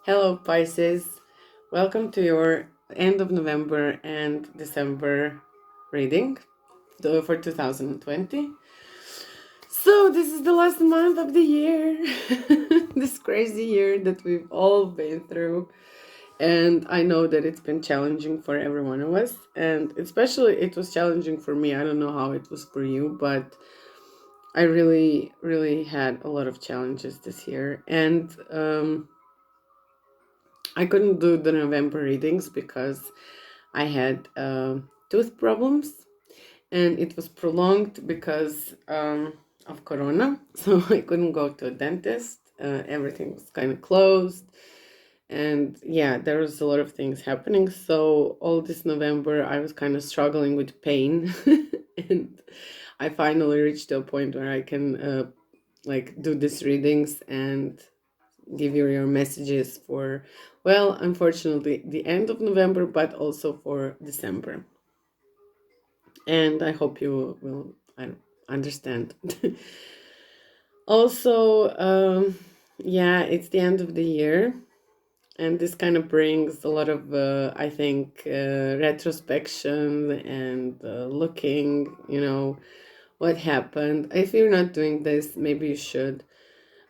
Hello, Pisces. Welcome to your end of November and December reading for 2020. So, this is the last month of the year, this crazy year that we've all been through. And I know that it's been challenging for every one of us. And especially, it was challenging for me. I don't know how it was for you, but I really, really had a lot of challenges this year. And I couldn't do the November readings because I had tooth problems, and it was prolonged because of Corona. So I couldn't go to a dentist. Everything was kind of closed. And yeah, there was a lot of things happening. So all this November, I was kind of struggling with pain. And I finally reached to a point where I can do these readings and give you your messages for, well, unfortunately, the end of November, but also for December. And I hope you will understand. Also, yeah, it's the end of the year. And this kind of brings a lot of, I think, retrospection and looking, what happened. If you're not doing this, maybe you should.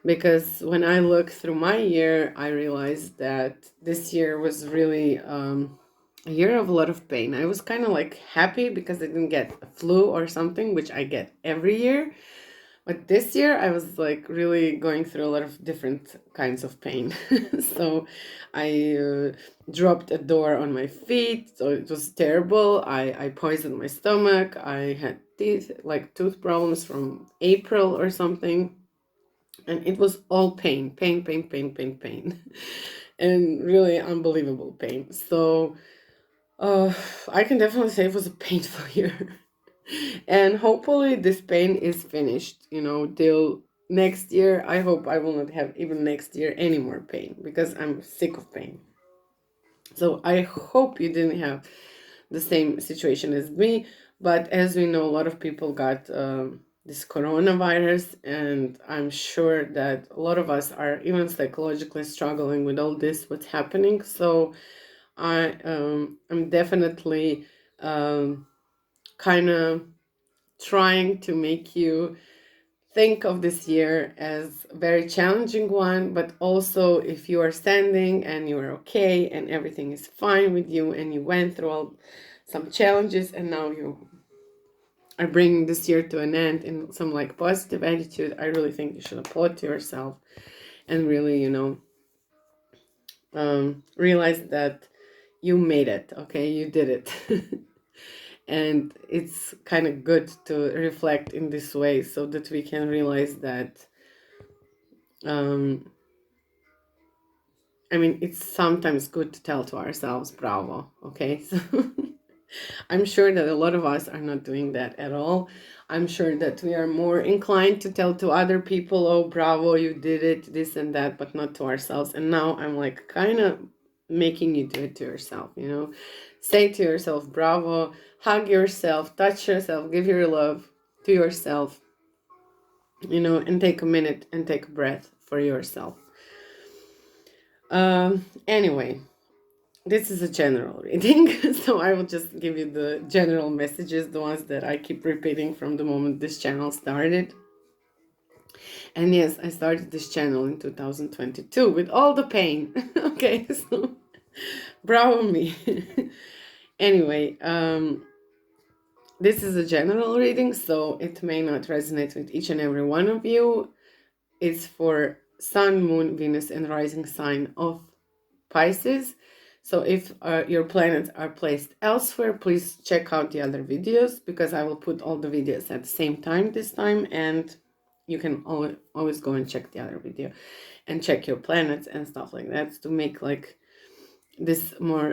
Because when I look through my year, I realized that this year was really a year of a lot of pain. I was kind of like happy because I didn't get a flu or something, which I get every year. But this year I was like really going through a lot of different kinds of pain. So I dropped a door on my feet, so it was terrible. I poisoned my stomach. I had tooth problems from April or something. And it was all pain, pain, pain, pain, pain, pain, and really unbelievable pain. So I can definitely say it was a painful year. And hopefully this pain is finished, till next year. I hope I will not have even next year any more pain because I'm sick of pain. So I hope you didn't have the same situation as me. But as we know, a lot of people got this coronavirus, and I'm sure that a lot of us are even psychologically struggling with all this, what's happening. So I'm definitely kind of trying to make you think of this year as a very challenging one, but also if you are standing and you are okay and everything is fine with you and you went through some challenges and now you are bringing this year to an end in some positive attitude, I really think you should applaud to yourself and really, realize that you made it, okay? You did it. And it's kind of good to reflect in this way so that we can realize that it's sometimes good to tell to ourselves bravo, okay? So I'm sure that a lot of us are not doing that at all. I'm sure that we are more inclined to tell to other people, oh bravo, you did it, this and that, but not to ourselves. And now I'm kind of making you do it to yourself, say to yourself bravo, hug yourself, touch yourself, give your love to yourself, and take a minute and take a breath for yourself. Anyway, this is a general reading, so I will just give you the general messages, the ones that I keep repeating from the moment this channel started. And yes, I started this channel in 2022 with all the pain. Okay, so bravo me. Anyway, this is a general reading, so it may not resonate with each and every one of you. It's for Sun, Moon, Venus, and rising sign of Pisces. So if your planets are placed elsewhere, please check out the other videos because I will put all the videos at the same time this time, and you can always go and check the other video and check your planets and stuff like that to make this more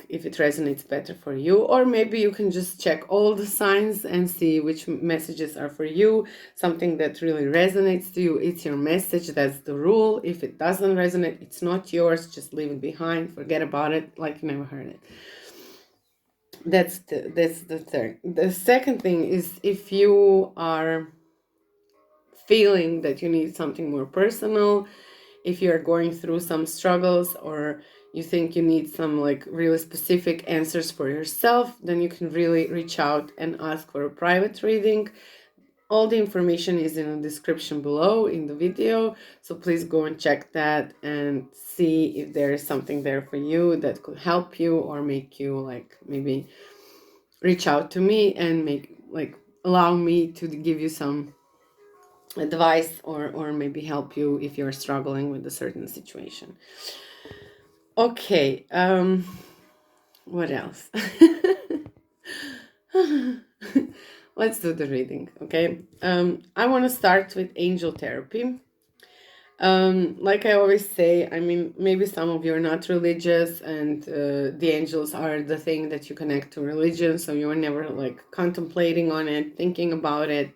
if it resonates better for you. Or maybe you can just check all the signs and see which messages are for you, something that really resonates to you. It's your message, that's the rule. If it doesn't resonate, it's not yours, just leave it behind, forget about it like you never heard it. That's the third. The second thing is, if you are feeling that you need something more personal, if you're going through some struggles or you think you need some like really specific answers for yourself, then you can really reach out and ask for a private reading. All the information is in the description below in the video, so please go and check that and see if there is something there for you that could help you or make you like maybe reach out to me and make like allow me to give you some advice or maybe help you if you're struggling with a certain situation. Okay, what else? Let's do the reading, okay? I want to start with angel therapy. Like I always say, I mean, maybe some of you are not religious and the angels are the thing that you connect to religion, so you're never like contemplating on it, thinking about it.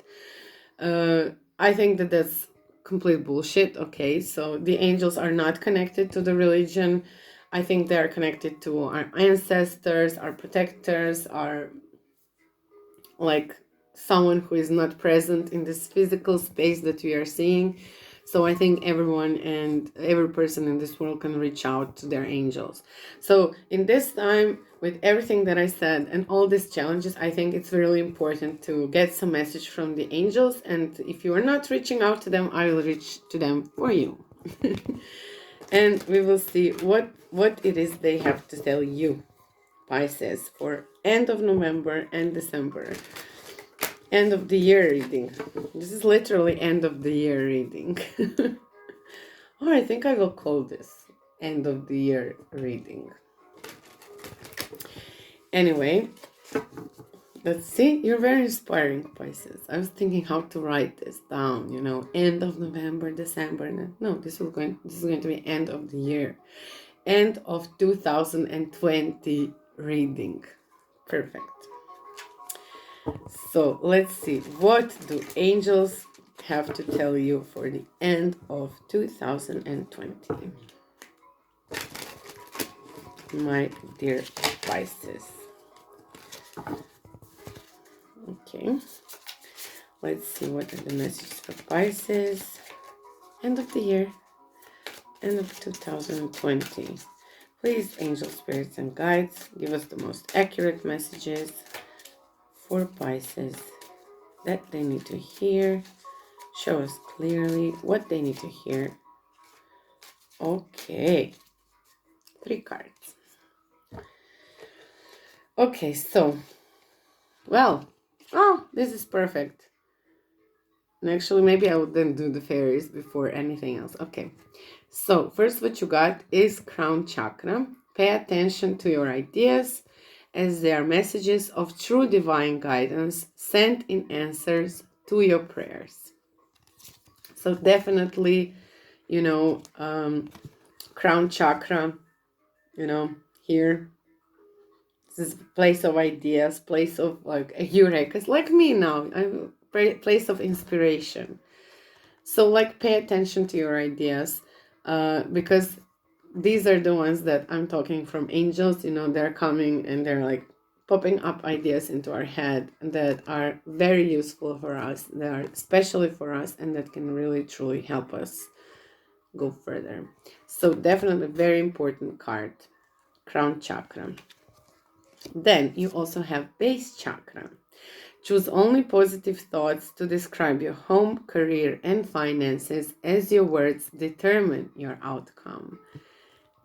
I think that that's complete bullshit, okay? So the angels are not connected to the religion. I think they are connected to our ancestors, our protectors, our like someone who is not present in this physical space that we are seeing. So I think everyone and every person in this world can reach out to their angels. So in this time, with everything that I said and all these challenges, I think it's really important to get some message from the angels. And if you are not reaching out to them, I will reach to them for you. And we will see what it is they have to tell you, Pisces, for end of November and December. End of the year reading. This is literally end of the year reading. Oh, I think I will call this end of the year reading. Anyway, let's see. You're very inspiring, Pisces. I was thinking how to write this down, you know, end of November, December. No, this is going to be end of the year. End of 2020 reading. Perfect. So let's see, what do angels have to tell you for the end of 2020? My dear Pisces. Okay, let's see what are the messages for Pisces. End of the year, end of 2020. Please, angel spirits and guides, give us the most accurate messages for Pisces that they need to hear. Show us clearly what they need to hear. Okay, 3 cards. Okay, so, well, oh, this is perfect. And actually, maybe I would then do the fairies before anything else. Okay, so first what you got is crown chakra. Pay attention to your ideas as they are messages of true divine guidance sent in answers to your prayers. So definitely, you know, crown chakra, you know, here, this is place of ideas, place of like a eureka. Like me now, I'm a place of inspiration. So like pay attention to your ideas, because these are the ones that I'm talking from angels, you know, they're coming and they're like popping up ideas into our head that are very useful for us, that are especially for us, and that can really truly help us go further. So definitely very important card, crown chakra. Then you also have base chakra. Choose only positive thoughts to describe your home, career, and finances, as your words determine your outcome.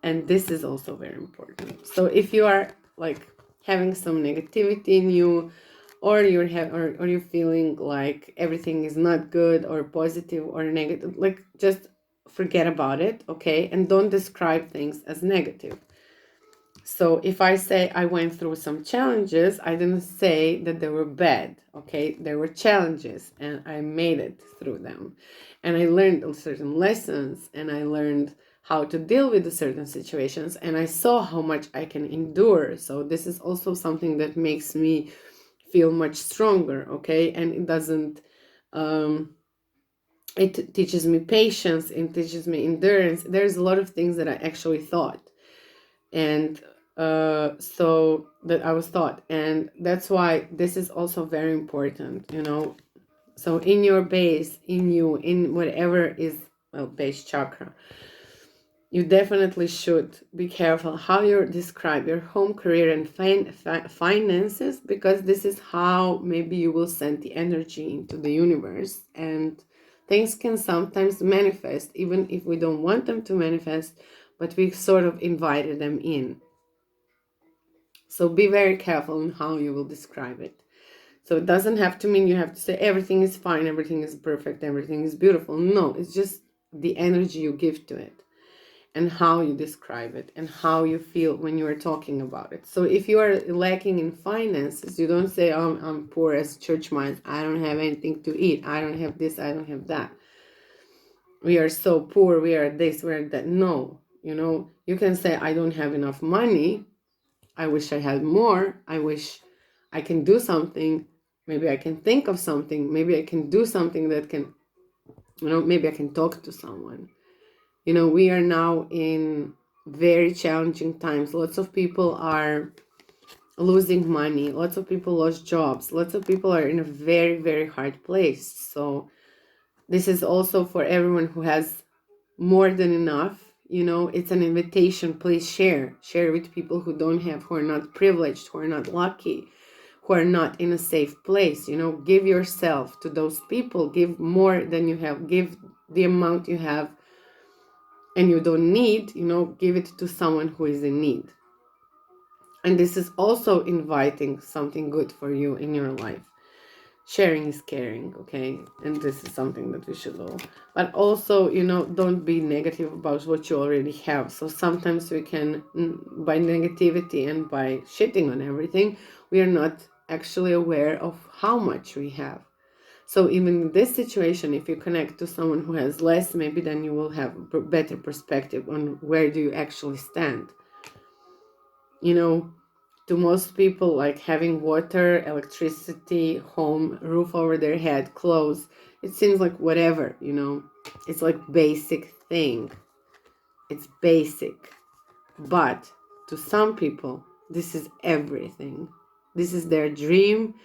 And this is also very important. So if you are like having some negativity in you, or you're feeling like everything is not good or positive or negative, like just forget about it, okay? And don't describe things as negative. So if I say I went through some challenges, I didn't say that they were bad, okay? There were challenges and I made it through them. And I learned certain lessons and I learned how to deal with the certain situations and I saw how much I can endure. So this is also something that makes me feel much stronger, okay? And it doesn't, it teaches me patience, it teaches me endurance. There's a lot of things that I actually thought. And so that I was taught, and that's why this is also very important, you know. So in your base, in you, in whatever is, well, base chakra, You definitely should be careful how you describe your home, career, and finances, because this is how maybe you will send the energy into the universe, and things can sometimes manifest even if we don't want them to manifest, but we sort of invited them in. So be very careful in how you will describe it. So it doesn't have to mean you have to say everything is fine, everything is perfect, everything is beautiful. No, it's just the energy you give to it, and how you describe it, and how you feel when you are talking about it. So if you are lacking in finances, you don't say, oh, I'm poor as church mice, I don't have anything to eat, I don't have this, I don't have that, we are so poor, we are this, we are that. No, you can say, I don't have enough money, I wish I had more, I wish I can do something, maybe I can think of something, maybe I can do something that can, maybe I can talk to someone. We are now in very challenging times. Lots of people are losing money. Lots of people lost jobs. Lots of people are in a very, very hard place. So this is also for everyone who has more than enough. It's an invitation. Please share. Share with people who don't have, who are not privileged, who are not lucky, who are not in a safe place. Give yourself to those people. Give more than you have. Give the amount you have and you don't need, give it to someone who is in need. And this is also inviting something good for you in your life. Sharing is caring, okay? And this is something that we should all. But also, don't be negative about what you already have. So sometimes we can, by negativity and by shitting on everything, we are not actually aware of how much we have. So even in this situation, if you connect to someone who has less, maybe then you will have a better perspective on where do you actually stand. To most people, like having water, electricity, home, roof over their head, clothes, it seems like whatever, it's like basic thing. It's basic. But to some people, this is everything. This is their dream.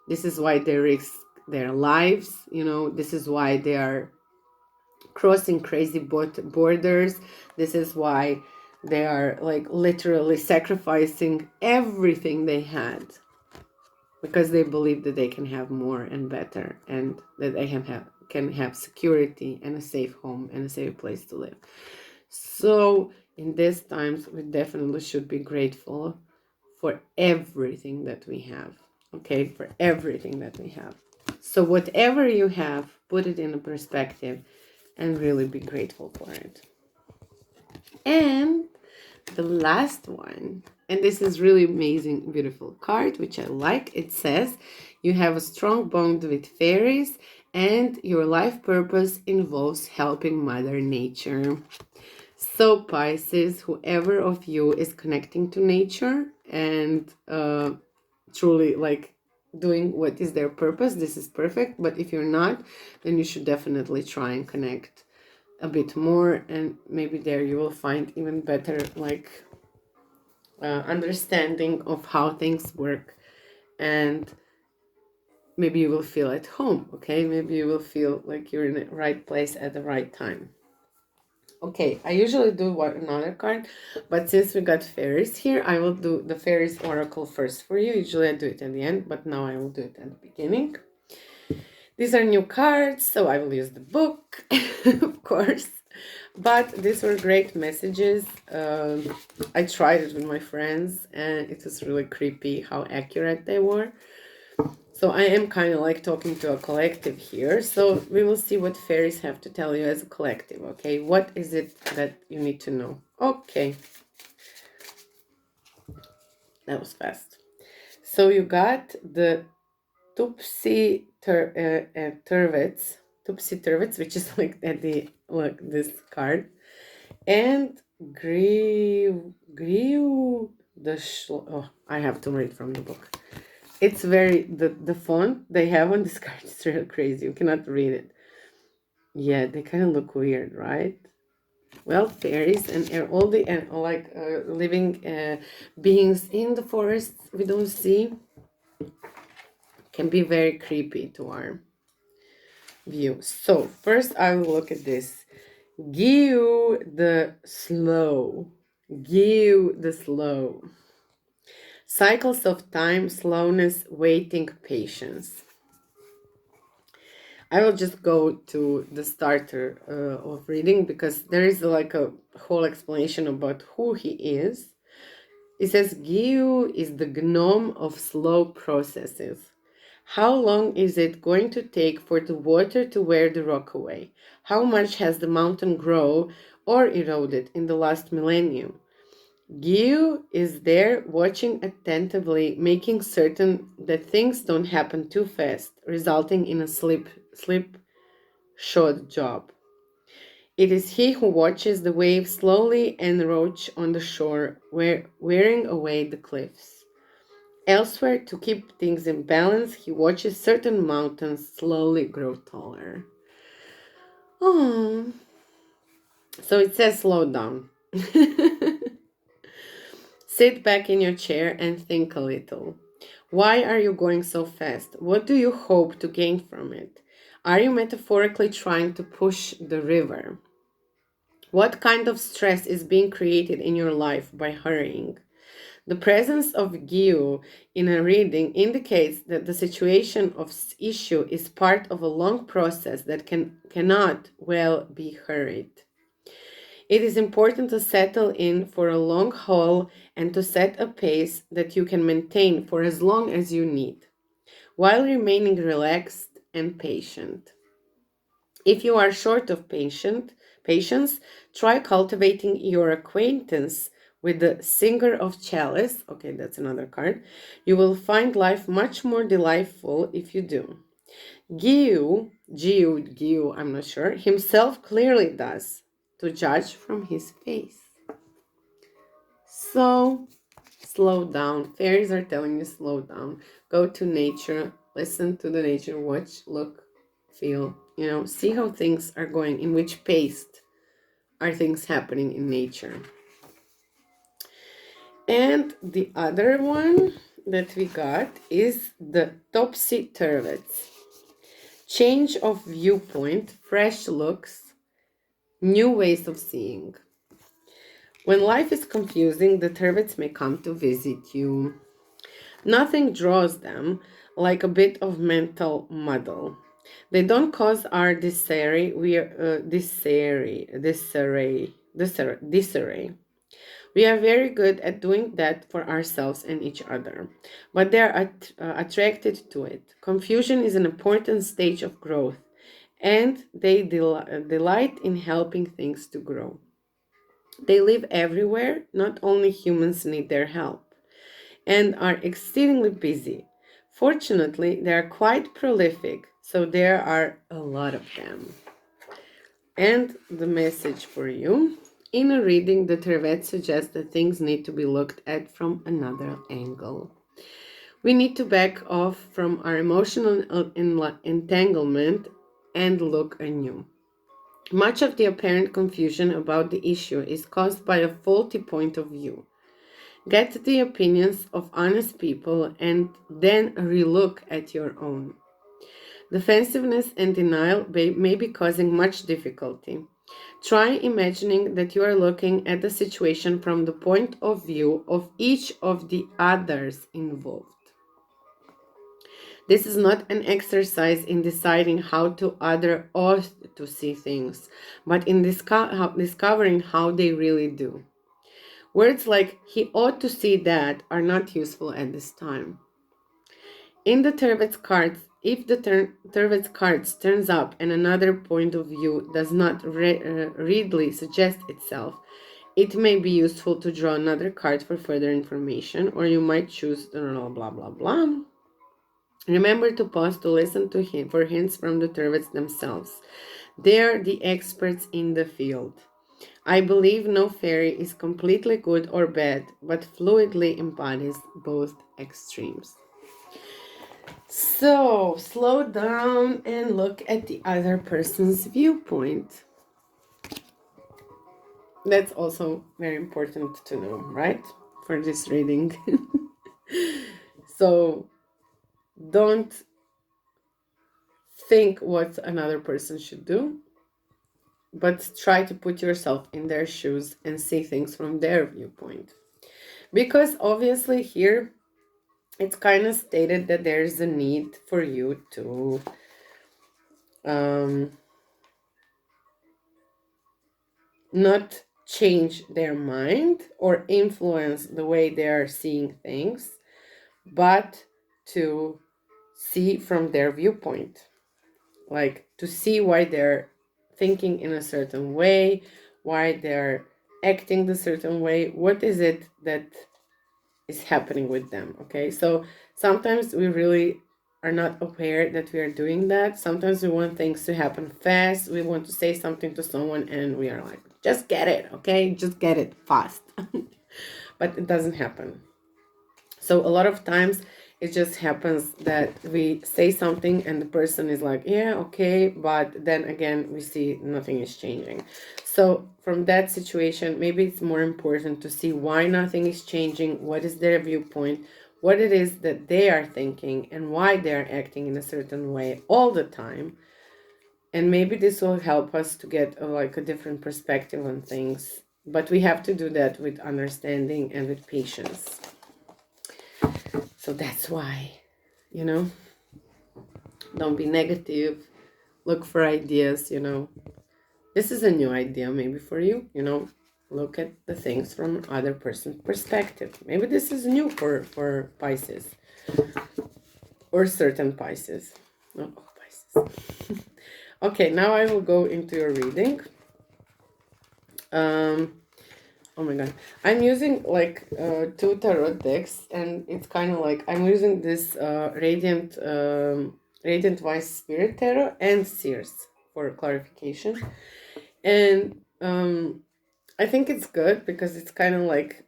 This is why they risk their lives. This is why they are crossing crazy borders. This is why they are like literally sacrificing everything they had, because they believe that they can have more and better, and that they can have security and a safe home and a safe place to live. So in these times, we definitely should be grateful for everything that we have. Okay, for everything that we have. So whatever you have, put it in a perspective and really be grateful for it. And the last one, and this is really amazing, beautiful card, which I like. It says, you have a strong bond with fairies and your life purpose involves helping Mother Nature. So Pisces, whoever of you is connecting to nature and truly like doing what is their purpose, this is perfect. But if you're not, then you should definitely try and connect a bit more, and maybe there you will find even better understanding of how things work, and maybe you will feel at home. Okay, maybe you will feel like you're in the right place at the right time. Okay, I usually do another card, but since we got fairies here, I will do the Fairies Oracle first for you. Usually I do it at the end, but now I will do it at the beginning. These are new cards, so I will use the book, of course. But these were great messages. I tried it with my friends, and it was really creepy how accurate they were. So I am kind of like talking to a collective here. So we will see what fairies have to tell you as a collective, okay? What is it that you need to know? Okay. That was fast. So you got the Tupsi-Turvets, which is like at the, look, this card. And I have to read from the book. It's very, the font they have on this card is really crazy. You cannot read it. Yeah, they kind of look weird, right? Well, fairies and all the living beings in the forest we don't see can be very creepy to our view. So first I will look at this. Give the slow. Give the slow. Cycles of time, slowness, waiting, patience. I will just go to the starter of reading because there is like a whole explanation about who he is. It says Gyu is the gnome of slow processes. How long is it going to take for the water to wear the rock away? How much has the mountain grown or eroded in the last millennium? Gyu is there watching attentively, making certain that things don't happen too fast, resulting in a slipshod job. It is he who watches the waves slowly encroach on the shore, wearing away the cliffs. Elsewhere, to keep things in balance, he watches certain mountains slowly grow taller. Oh, so it says slow down. Sit back in your chair and think a little. Why are you going so fast? What do you hope to gain from it? Are you metaphorically trying to push the river? What kind of stress is being created in your life by hurrying? The presence of Gyu in a reading indicates that the situation of issue is part of a long process that cannot well be hurried. It is important to settle in for a long haul and to set a pace that you can maintain for as long as you need, while remaining relaxed and patient. If you are short of patience, try cultivating your acquaintance with the singer of chalice. Okay, that's another card. You will find life much more delightful if you do. Gyu, I'm not sure, himself clearly does, to judge from his face. So, slow down. Fairies are telling you slow down. Go to nature, listen to the nature, watch, look, feel, see how things are going, in which pace are things happening in nature. And the other one that we got is the topsy-turvets. Change of viewpoint, fresh looks, new ways of seeing. When life is confusing, the turvets may come to visit you. Nothing draws them like a bit of mental muddle. They don't cause our disarray. We are very good at doing that for ourselves and each other, but they are attracted to it. Confusion is an important stage of growth, and they delight in helping things to grow. They live everywhere, not only humans need their help, and are exceedingly busy. Fortunately, they are quite prolific, so there are a lot of them. And the message for you. In a reading, the Trevet suggests that things need to be looked at from another angle. We need to back off from our emotional entanglement and look anew. Much of the apparent confusion about the issue is caused by a faulty point of view. Get the opinions of honest people and then relook at your own. Defensiveness and denial may be causing much difficulty. Try imagining that you are looking at the situation from the point of view of each of the others involved. This is not an exercise in deciding how to other ought to see things, but in discovering how they really do. Words like he ought to see that are not useful at this time. In the Turvet's cards, if the Turvet's cards turns up and another point of view does not readily suggest itself, it may be useful to draw another card for further information, or you might choose blah blah blah. Remember to pause to listen to him for hints from the Turvets themselves. They are the experts in the field. I believe no fairy is completely good or bad, but fluidly embodies both extremes. So, slow down and look at the other person's viewpoint. That's also very important to know, right? For this reading. So, don't think what another person should do. but try to put yourself in their shoes and see things from their viewpoint. Because obviously here it's kind of stated that there's a need for you to not change their mind or influence the way they're seeing things, but to see from their viewpoint, like to see why they're thinking in a certain way, why they're acting the certain way, what is it that is happening with them. Okay, so sometimes we really are not aware that we are doing that. Sometimes we want things to happen fast. We want to say something to someone and we are like, just get it, okay, just get it fast. But it doesn't happen. So a lot of times it just happens that we say something and the person is like, yeah, okay, but then again we see nothing is changing. So from that situation, maybe it's more important to see why nothing is changing, what is their viewpoint, what it is that they are thinking, and why they are acting in a certain way all the time. And maybe this will help us to get a different perspective on things. But we have to do that with understanding and with patience. So that's why, don't be negative. Look for ideas, This is a new idea maybe for you, Look at the things from other person's perspective. Maybe this is new for Pisces. Or certain Pisces. Not all Pisces. Okay, now I will go into your reading. Oh my god, I'm using two tarot decks, and it's kind of like I'm using this Radiant Wise Spirit Tarot and Sears for clarification. And I think it's good because it's kind of like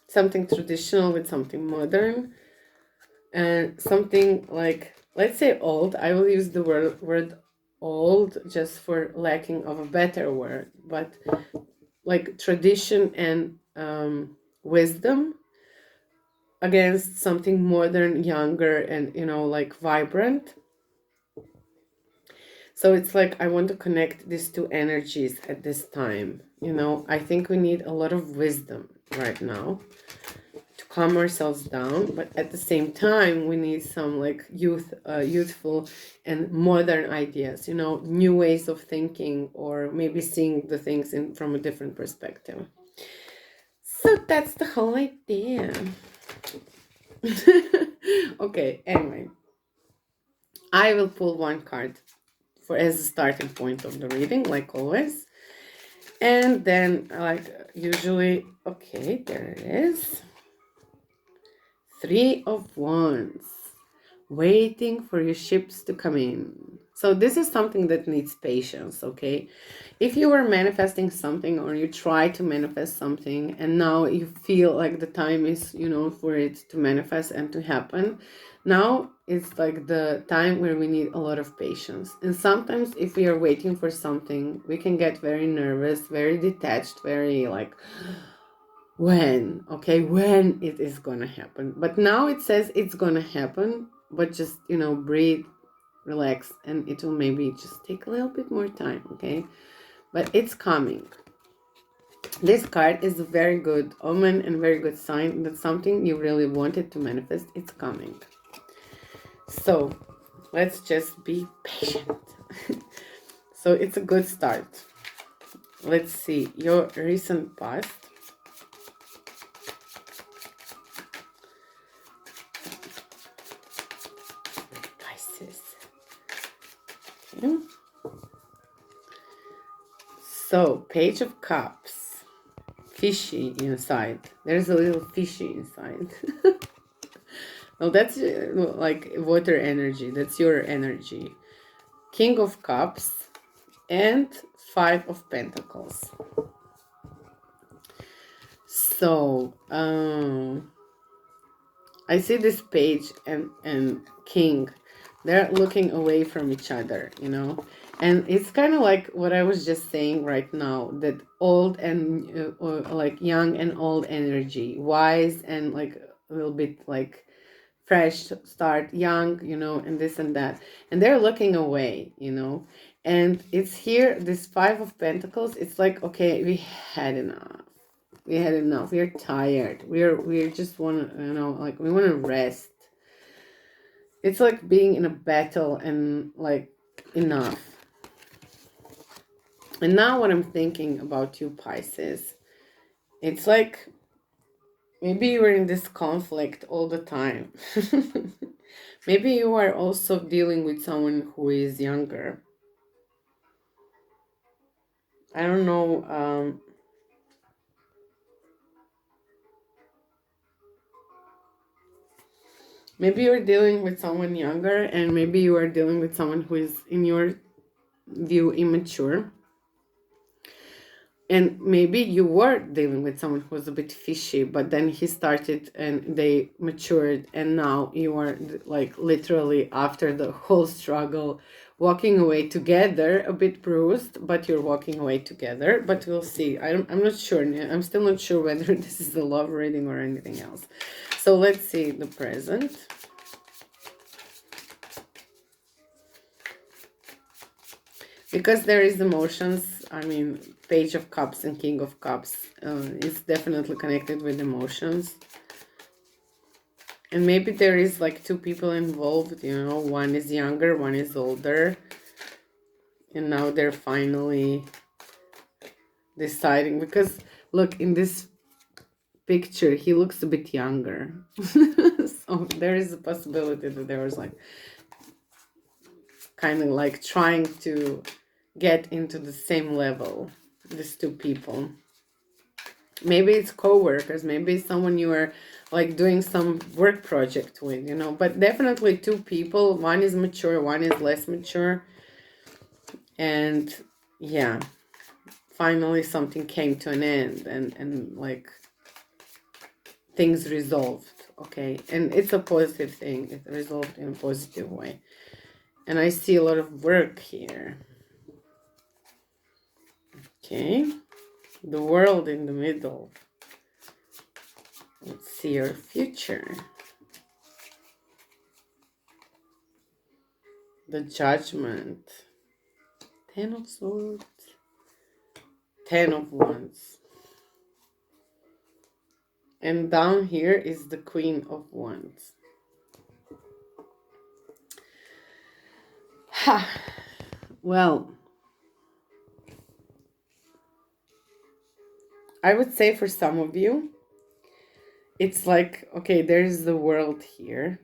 something traditional with something modern, and something like, let's say, old. I will use the word old just for lacking of a better word, but like tradition and wisdom against something modern, younger, and like vibrant. So it's like I want to connect these two energies at this time. I think we need a lot of wisdom right now to calm ourselves down, but at the same time we need some like youthful and modern ideas, new ways of thinking, or maybe seeing the things from a different perspective. So that's the whole idea. Okay, anyway, I will pull one card as a starting point of the reading, like always. And then, like usually, okay, there it is. 3 of Wands. Waiting for your ships to come in. So this is something that needs patience, okay? If you were manifesting something, or you try to manifest something and now you feel like the time is, for it to manifest and to happen, now it's like the time where we need a lot of patience. And sometimes if we are waiting for something, we can get very nervous, very detached, very like, when it is gonna happen. But now it says it's gonna happen, but just breathe, relax, and it will maybe just take a little bit more time, okay? But it's coming. This card is a very good omen and very good sign that something you really wanted to manifest, it's coming. So let's just be patient. So it's a good start. Let's see your recent past. Okay. So, Page of Cups. Fishy inside. There's a little fishy inside. Well, that's like water energy. That's your energy. King of Cups and 5 of Pentacles. So, I see this page and king. They're looking away from each other, And it's kind of like what I was just saying right now, that old and like young and old energy, wise and like a little bit like fresh start, young, and this and that. And they're looking away, And it's here, this Five of Pentacles. It's like, okay, we had enough. We had enough. We're tired. We're just want to, you know, like we want to rest. It's like being in a battle and like enough. And now what I'm thinking about you, Pisces, it's like maybe you are in this conflict all the time. Maybe you are also dealing with someone who is younger. I don't know. Maybe you're dealing with someone younger, and maybe you are dealing with someone who is, in your view, immature. And maybe you were dealing with someone who was a bit fishy, but then he started and they matured, and now you are like literally after the whole struggle walking away together, a bit bruised, but you're walking away together. But we'll see. I'm not sure. I'm still not sure whether this is a love reading or anything else. So let's see the present. Because there is emotions, I mean, Page of Cups and King of Cups is definitely connected with emotions. And maybe there is like two people involved, you know, one is younger, one is older. And now they're finally deciding, because look, in this picture, he looks a bit younger. So there is a possibility that there was like kind of like trying to get into the same level, these two people. Maybe it's co-workers, maybe it's someone you are like doing some work project with, you know, but definitely two people. One is mature, one is less mature. And yeah, finally something came to an end, and like things resolved. Okay, and it's a positive thing. It resolved in a positive way. And I see a lot of work here. Okay, the world in the middle. Let's see your future. The Judgment. 10 of Swords. 10 of Wands. And down here is the Queen of Wands. Ha! Well, I would say for some of you, it's like, okay, there's the world here.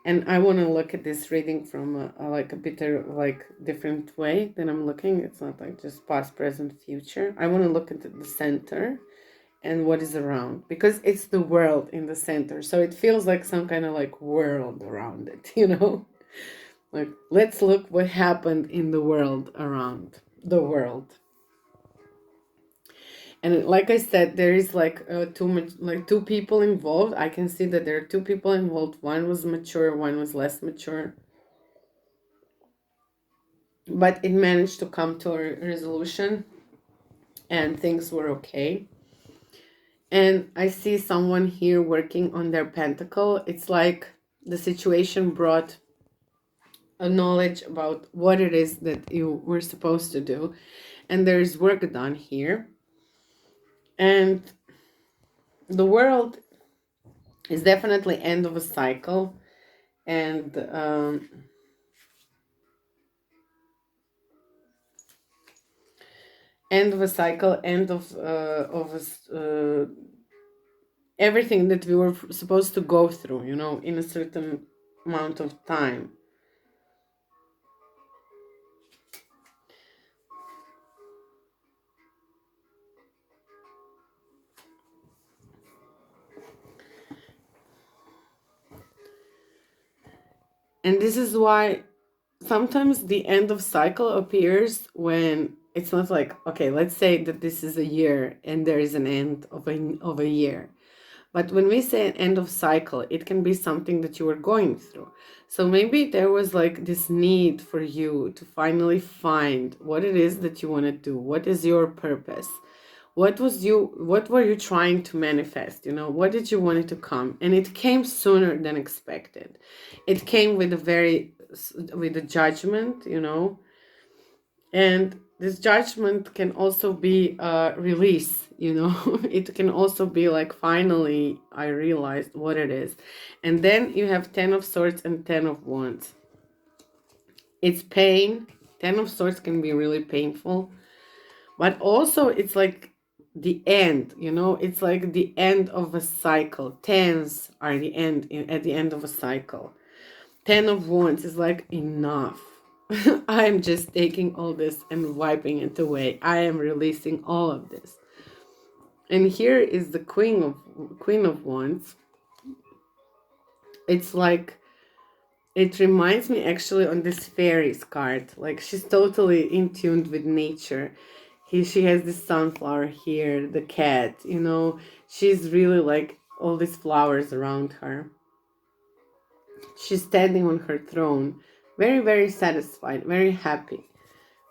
And I want to look at this reading from a bit like different way than I'm looking. It's not like just past, present, future. I want to look at the center and what is around, because it's the world in the center. So it feels like some kind of like world around it, you know? Like, let's look what happened in the world around the world. And like I said, there is like two people involved. I can see that there are two people involved. One was mature, one was less mature. But it managed to come to a resolution and things were okay. And I see someone here working on their pentacle. It's like the situation brought a knowledge about what it is that you were supposed to do. And there's work done here. And the world is definitely end of a cycle. And end of a cycle, end of everything that we were supposed to go through, you know, in a certain amount of time. And this is why sometimes the end of cycle appears when it's not like, okay, let's say that this is a year and there is an end of a year. But when we say an end of cycle, it can be something that you were going through. So maybe there was like this need for you to finally find what it is that you want to do. What is your purpose? What were you trying to manifest? You know, what did you want it to come? And it came sooner than expected. It came with a judgment, you know. And this judgment can also be a release, you know. It can also be like, finally I realized what it is. And then you have 10 of Swords and 10 of Wands. It's pain. 10 of Swords can be really painful, but also it's like the end, you know. It's like the end of a cycle. Tens are the end, at the end of a cycle. 10 of Wands is like, enough. I'm just taking all this and wiping it away. I am releasing all of this. And here is the Queen of Wands. It's like, it reminds me actually on this Fairies card. Like, she's totally in tune with nature. She has this sunflower here, the cat, you know. She's really like all these flowers around her. She's standing on her throne, very, very satisfied, very happy,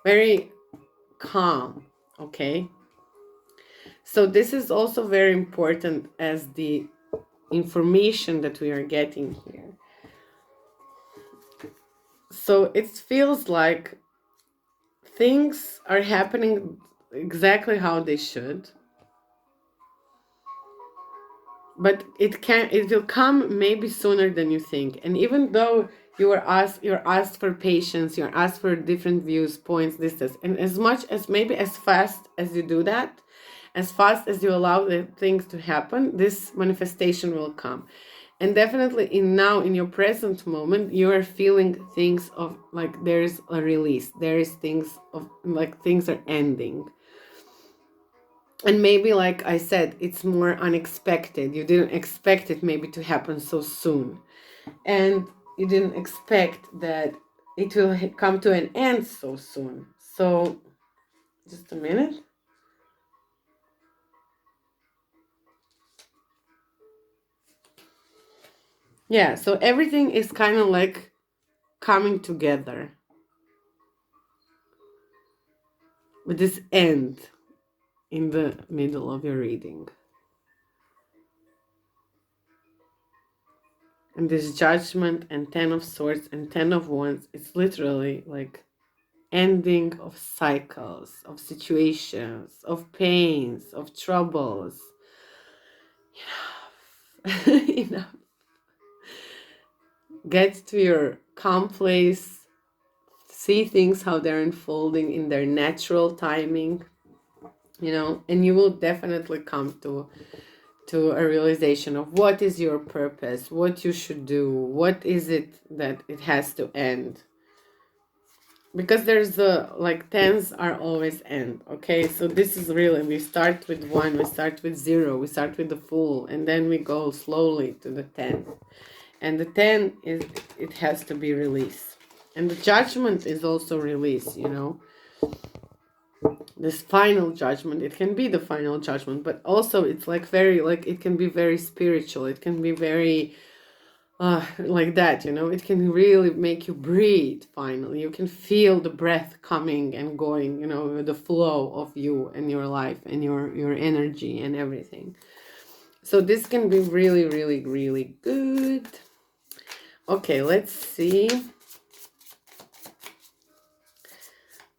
very calm. Okay. So this is also very important as the information that we are getting here. So it feels like things are happening exactly how they should, but it will come maybe sooner than you think. And even though you're asked for patience, you're asked for different views, points, this, and as much as, maybe as fast as you do that, as fast as you allow the things to happen, this manifestation will come. And definitely in your present moment, you are feeling things of like, there's a release, there is things of like, things are ending. And maybe, like I said, it's more unexpected. You didn't expect it maybe to happen so soon. And you didn't expect that it will come to an end so soon. So, just a minute. Yeah, so everything is kind of like coming together with this end in the middle of your reading. And this Judgment and 10 of Swords and 10 of Wands, it's literally like ending of cycles, of situations, of pains, of troubles. Enough. Enough. Get to your calm place. See things how they're unfolding in their natural timing, you know, and you will definitely come to a realization of what is your purpose, what you should do, what is it that it has to end. Because there's like, tens are always end. Okay, so this is really, we start with 1, we start with 0, we start with the Fool, and then we go slowly to the 10. And the 10 is, it has to be released. And the Judgment is also release, you know. This final judgment, it can be the final judgment, but also it's like very, like, it can be very spiritual, it can be very like that, you know. It can really make you breathe. Finally, you can feel the breath coming and going, you know, the flow of you and your life and your energy and everything. So this can be really, really, really good. Okay, let's see.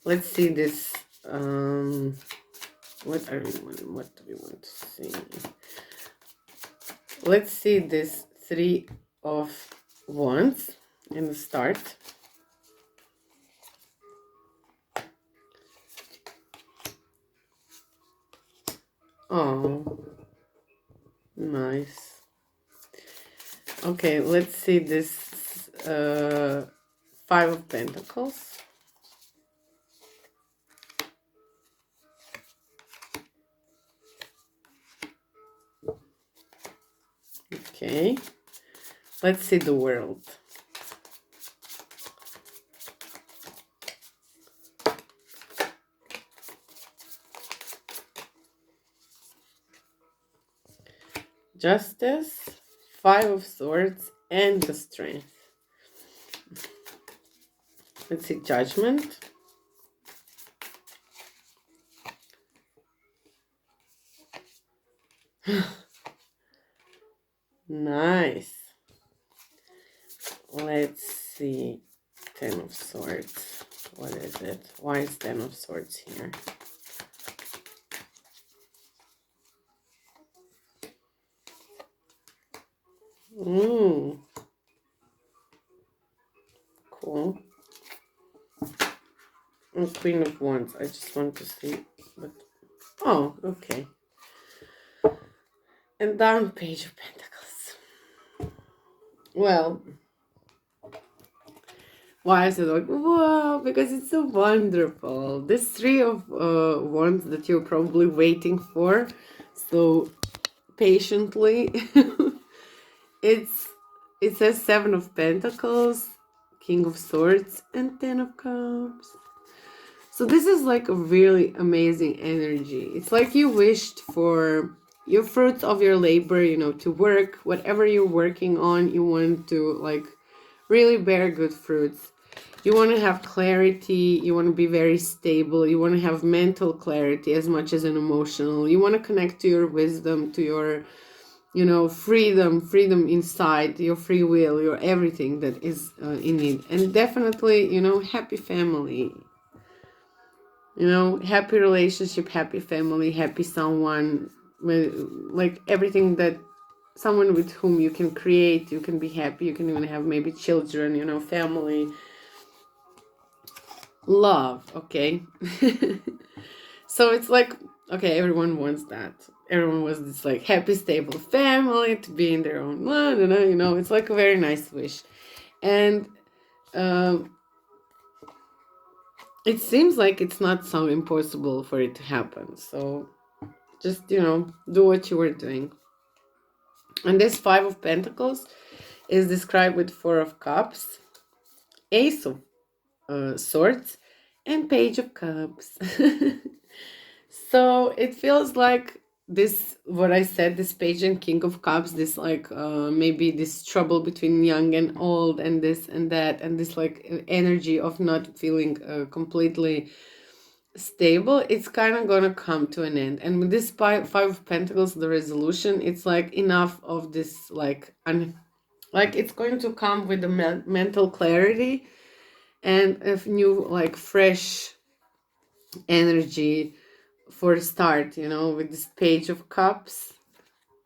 Let's see this. What do we want to see? Let's see this 3 of Wands in the start. Oh, nice. Okay, let's see this 5 of Pentacles. Okay, let's see the World. Justice, 5 of Swords, and the Strength. Let's see Judgment. Nice. Let's see 10 of Swords. What is it? Why is 10 Seven of Swords here. Cool. And Queen of Wands. I just want to see. But oh, okay. And down Page of Pentacles. Well, why is it like, wow? Because it's so wonderful. This Three of Wands that you're probably waiting for so patiently. It says Seven of Pentacles, King of Swords, and Ten of Cups. So this is like a really amazing energy. It's like you wished for your fruits of your labor, you know, to work, whatever you're working on, you want to like really bear good fruits. You want to have clarity, you want to be very stable, you want to have mental clarity as much as an emotional. You want to connect to your wisdom, to your, you know, freedom inside, your free will, your everything that is in it. And definitely, you know, happy family. You know, happy relationship, happy family, happy someone, like everything that someone with whom you can create, you can be happy, you can even have maybe children, you know, family, love, okay? So it's like, okay, everyone wants that. Everyone wants this like happy, stable family, to be in their own, you know, it's like a very nice wish. And it seems like it's not so impossible for it to happen. So just, you know, do what you were doing. And this Five of Pentacles is described with Four of Cups, Ace of Swords, and Page of Cups. So it feels like this, what I said, this Page and King of Cups, this like maybe this trouble between young and old, and this and that, and this like energy of not feeling completely stable, it's kind of gonna come to an end. And with this Five of Pentacles, the resolution, it's like enough of this like like it's going to come with the mental clarity and a new like fresh energy for the start, you know, with this Page of Cups.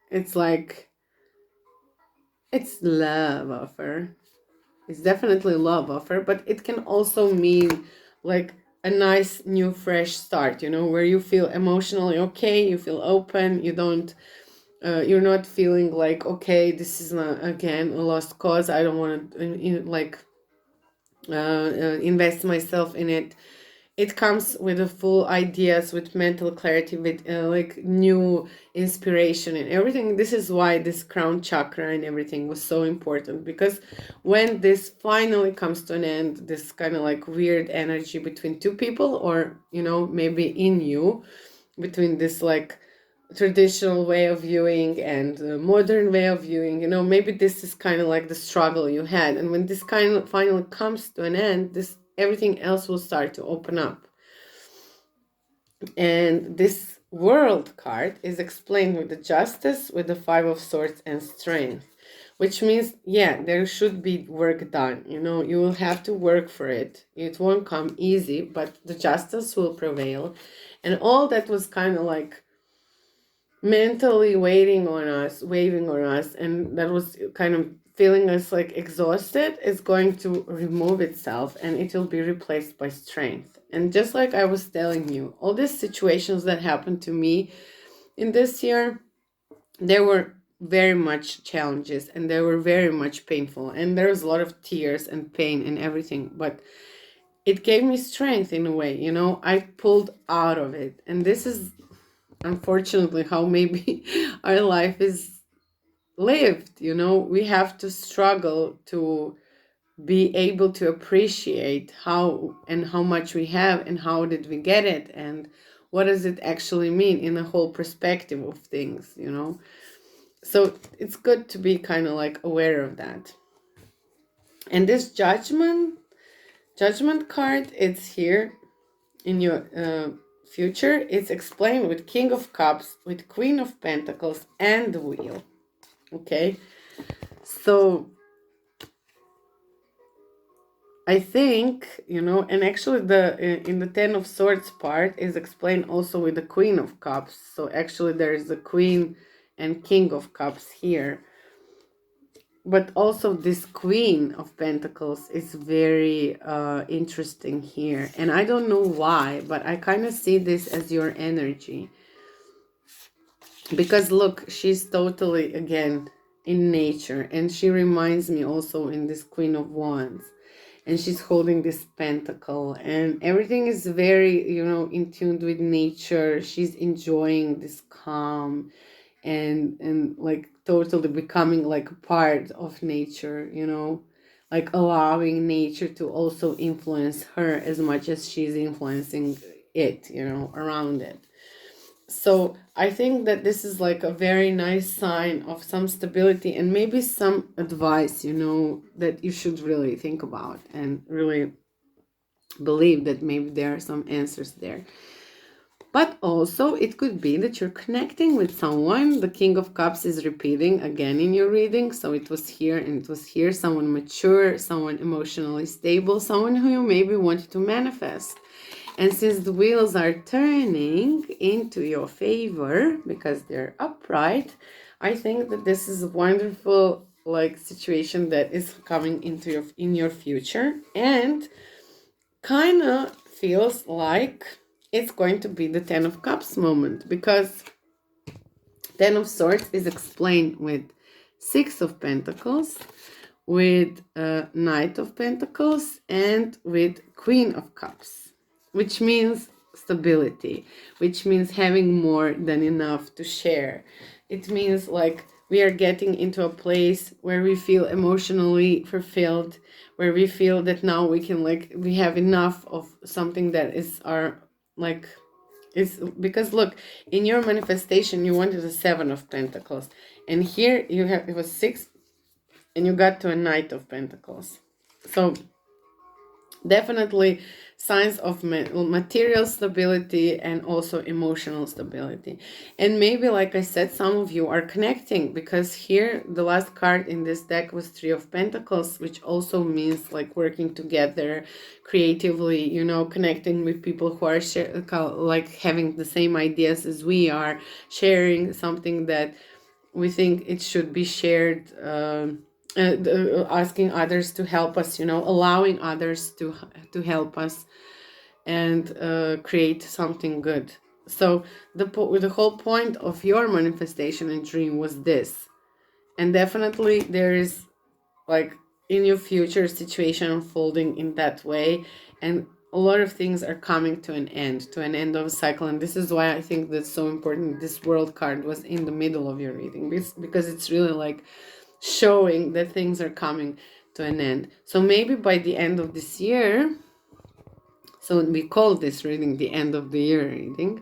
It's like, it's love offer. It's definitely love offer, but it can also mean like a nice new fresh start, you know, where you feel emotionally okay, you feel open, you don't you're not feeling like, okay, this is not again a lost cause, I don't want to like invest myself in it. It comes with a full ideas, with mental clarity, with like new inspiration and everything. This is why this crown chakra and everything was so important, because when this finally comes to an end, this kind of like weird energy between two people, or, you know, maybe in you, between this like traditional way of viewing and modern way of viewing, you know, maybe this is kind of like the struggle you had, and when this kind of finally comes to an end, this everything else will start to open up. And this World card is explained with the Justice, with the Five of Swords, and Strength, which means, yeah, there should be work done, you know, you will have to work for it, it won't come easy, but the Justice will prevail. And all that was kind of like mentally waving on us, and that was kind of feeling us like exhausted, is going to remove itself, and it will be replaced by strength. And just like I was telling you, all these situations that happened to me in this year, there were very much challenges, and they were very much painful, and there was a lot of tears and pain and everything, but it gave me strength in a way, you know, I pulled out of it. And this is unfortunately how maybe our life is lived, you know, we have to struggle to be able to appreciate how and how much we have, and how did we get it, and what does it actually mean in the whole perspective of things, you know. So it's good to be kind of like aware of that. And this judgment card, it's here in your future. It's explained with King of Cups, with Queen of Pentacles, and the Wheel. Okay, so I think, and actually in the Ten of Swords part is explained also with the Queen of Cups. So actually there is the Queen and King of Cups here. But also this Queen of Pentacles is very interesting here. And I don't know why, but I kind of see this as your energy. Because look, she's totally, again, in nature. And she reminds me also in this Queen of Wands. And she's holding this pentacle. And everything is very, in tune with nature. She's enjoying this calm and like totally becoming like a part of nature, like allowing nature to also influence her as much as she's influencing it, around it. So I think that this is like a very nice sign of some stability and maybe some advice, that you should really think about and really believe that maybe there are some answers there. But also it could be that you're connecting with someone. The King of Cups is repeating again in your reading. So it was here and it was here. Someone mature, someone emotionally stable, someone who you maybe wanted to manifest. And since the wheels are turning into your favor because they're upright, I think that this is a wonderful like situation that is coming into in your future, and kind of feels like it's going to be the Ten of Cups moment, because Ten of Swords is explained with Six of Pentacles, with Knight of Pentacles, and with Queen of Cups, which means stability, which means having more than enough to share. It means like we are getting into a place where we feel emotionally fulfilled, where we feel that now we have enough of something that is our like. It's because look, in your manifestation you wanted a Seven of Pentacles, and here it was six, and you got to a Knight of Pentacles. So definitely signs of material stability and also emotional stability. And maybe, like I said, some of you are connecting, because here the last card in this deck was Three of Pentacles, which also means like working together creatively, connecting with people who are like having the same ideas as we are, sharing something that we think it should be shared, asking others to help us, allowing others to help us and create something good. So the whole point of your manifestation and dream was this. And definitely there is like in your future situation unfolding in that way, and a lot of things are coming to an end of a cycle. And this is why I think that's so important this World card was in the middle of your reading, because it's really like showing that things are coming to an end. So maybe by the end of this year, so we call this reading the end of the year reading,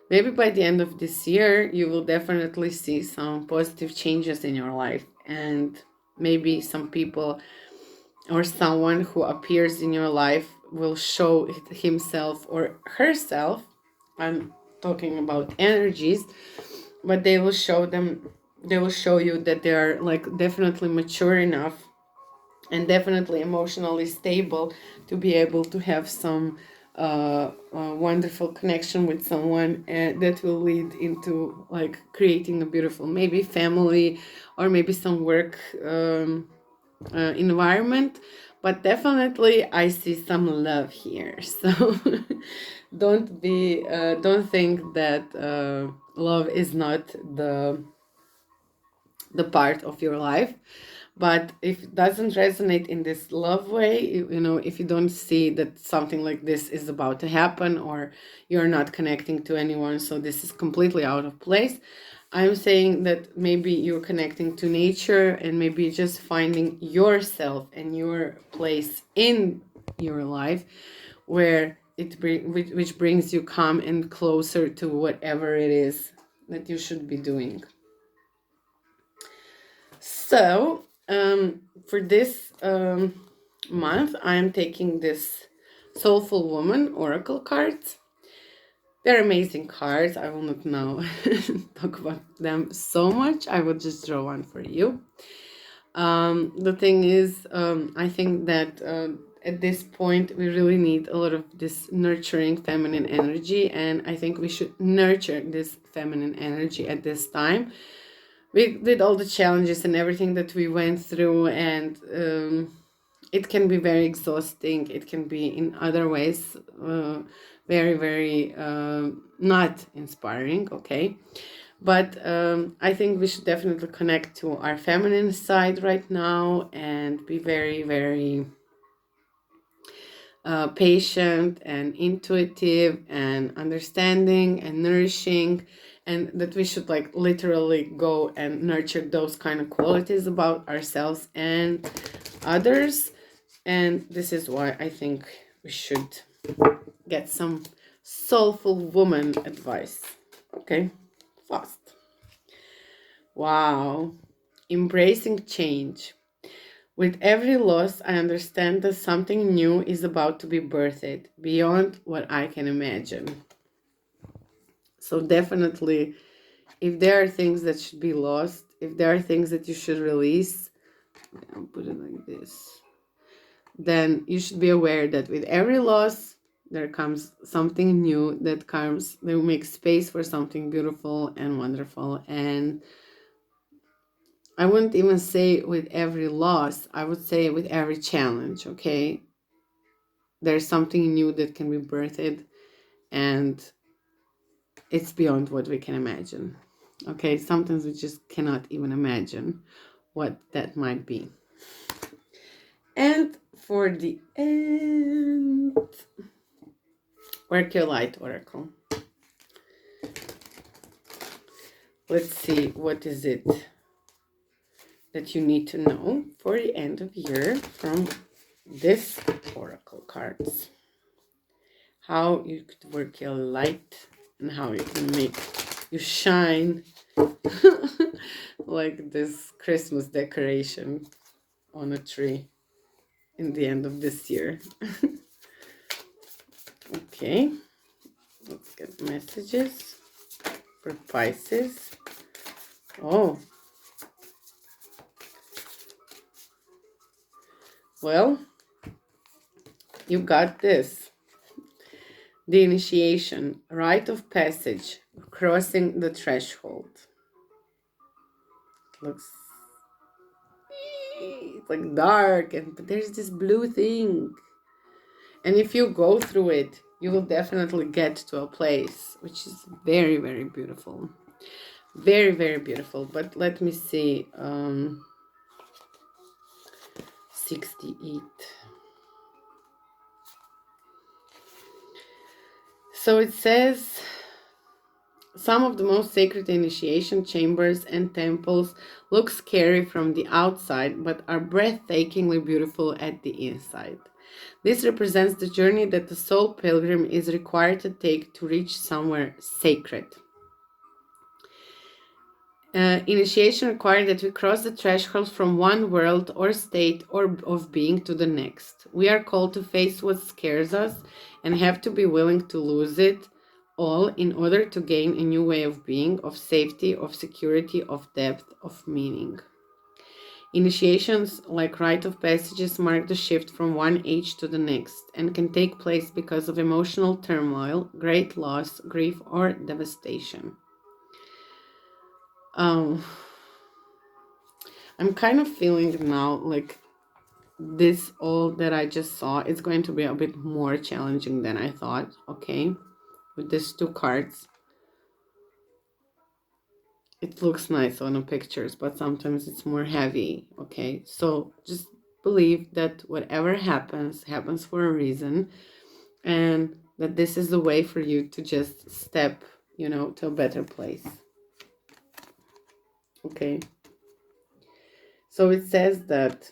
maybe by the end of this year you will definitely see some positive changes in your life, and maybe some people or someone who appears in your life will show himself or herself. I'm talking about energies, but they will show you that they are like definitely mature enough and definitely emotionally stable to be able to have some wonderful connection with someone that will lead into like creating a beautiful maybe family or maybe some work environment. But definitely I see some love here. So don't think that love is not the part of your life. But if it doesn't resonate in this love way, if you don't see that something like this is about to happen, or you're not connecting to anyone, so this is completely out of place, I'm saying that maybe you're connecting to nature, and maybe just finding yourself and your place in your life where which brings you calm and closer to whatever it is that you should be doing. So for this month, I am taking this Soulful Woman Oracle cards. They're amazing cards. I will not now talk about them so much. I will just draw one for you. The thing is, I think that at this point we really need a lot of this nurturing feminine energy, and I think we should nurture this feminine energy at this time with all the challenges and everything that we went through. And it can be very exhausting. It can be in other ways very, very not inspiring, okay? But I think we should definitely connect to our feminine side right now and be very, very patient and intuitive and understanding and nourishing, and that we should like literally go and nurture those kind of qualities about ourselves and others. And this is why I think we should get some soulful woman advice. Okay, fast. Wow. Embracing change. With every loss, I understand that something new is about to be birthed beyond what I can imagine. So definitely, if there are things that should be lost, if there are things that you should release, I'll put it like this, then you should be aware that with every loss, there comes something new that makes space for something beautiful and wonderful. And I wouldn't even say with every loss, I would say with every challenge, okay? There's something new that can be birthed, and it's beyond what we can imagine, okay? Sometimes we just cannot even imagine what that might be. And for the end, work your light oracle. Let's see, what is it that you need to know for the end of year from this oracle cards? How you could work your light and how you can make you shine like this Christmas decoration on a tree in the end of this year. Okay, let's get messages for Pisces. Oh, well, you got this. The initiation, rite of passage, crossing the threshold. Looks, it's like dark, but there's this blue thing. And if you go through it, you will definitely get to a place which is very, very beautiful. Very, very beautiful. But let me see. 68. So it says, some of the most sacred initiation chambers and temples look scary from the outside, but are breathtakingly beautiful at the inside. This represents the journey that the soul pilgrim is required to take to reach somewhere sacred. Initiation requires that we cross the threshold from one world or state or of being to the next. We are called to face what scares us and have to be willing to lose it all in order to gain a new way of being, of safety, of security, of depth, of meaning. Initiations, like rite of passages, mark the shift from one age to the next and can take place because of emotional turmoil, great loss, grief, or devastation. I'm kind of feeling now like this all that I just saw is going to be a bit more challenging than I thought, okay? With these two cards. It looks nice on the pictures, but sometimes it's more heavy, okay? So just believe that whatever happens, happens for a reason, and that this is the way for you to just step, to a better place. Okay. So it says that,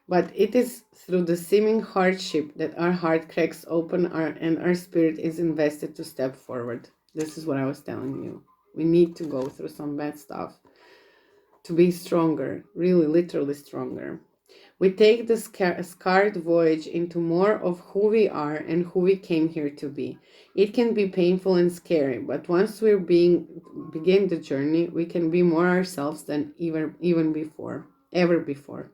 but it is through the seeming hardship that our heart cracks open and our spirit is invested to step forward. This is what I was telling you. We need to go through some bad stuff to be stronger, really, literally stronger. We take the scarred voyage into more of who we are and who we came here to be. It can be painful and scary, but once we begin the journey, we can be more ourselves than ever before.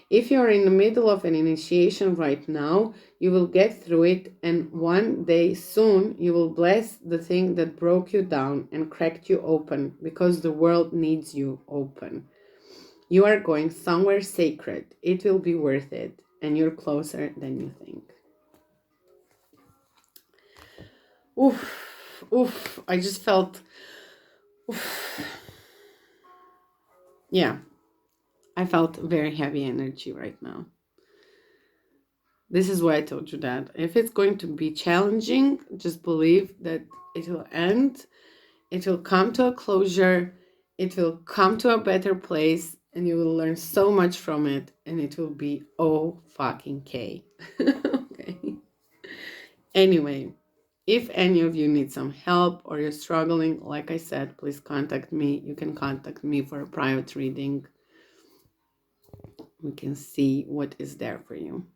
If you're in the middle of an initiation right now, you will get through it, and one day soon you will bless the thing that broke you down and cracked you open, because the world needs you open. You are going somewhere sacred. It will be worth it, and you're closer than you think. Oof, oof. I just felt, oof. Yeah, I felt very heavy energy right now. This is why I told you that. If it's going to be challenging, just believe that it will end. It will come to a closure. It will come to a better place, and you will learn so much from it, and it will be O-fucking-K. Okay. Anyway, if any of you need some help or you're struggling, like I said, please contact me. You can contact me for a private reading. We can see what is there for you.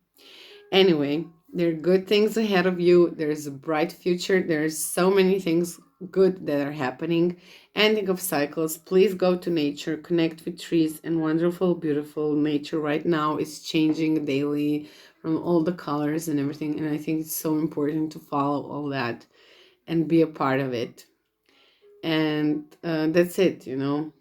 Anyway, there are good things ahead of you. There's a bright future. There's so many things good that are happening. Ending of cycles. Please go to nature, connect with trees and wonderful, beautiful nature right now. It's changing daily from all the colors and everything. And I think it's so important to follow all that and be a part of it. And that's it, you know.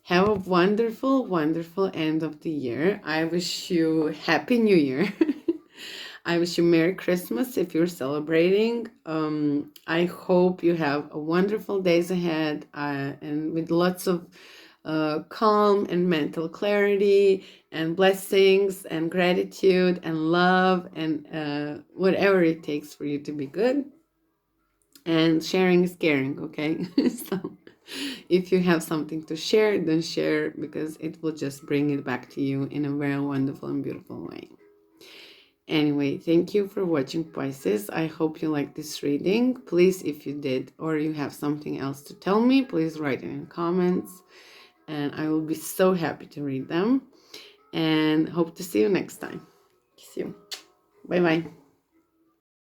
Have a wonderful, wonderful end of the year. I wish you Happy New Year. I wish you Merry Christmas if you're celebrating. I hope you have a wonderful days ahead and with lots of calm and mental clarity and blessings and gratitude and love and whatever it takes for you to be good. And sharing is caring, okay? So if you have something to share, then share, because it will just bring it back to you in a very wonderful and beautiful way. Anyway, thank you for watching, Pisces. I hope you liked this reading. Please, if you did, or you have something else to tell me, please write it in comments, and I will be so happy to read them. And hope to see you next time. See you. Bye-bye.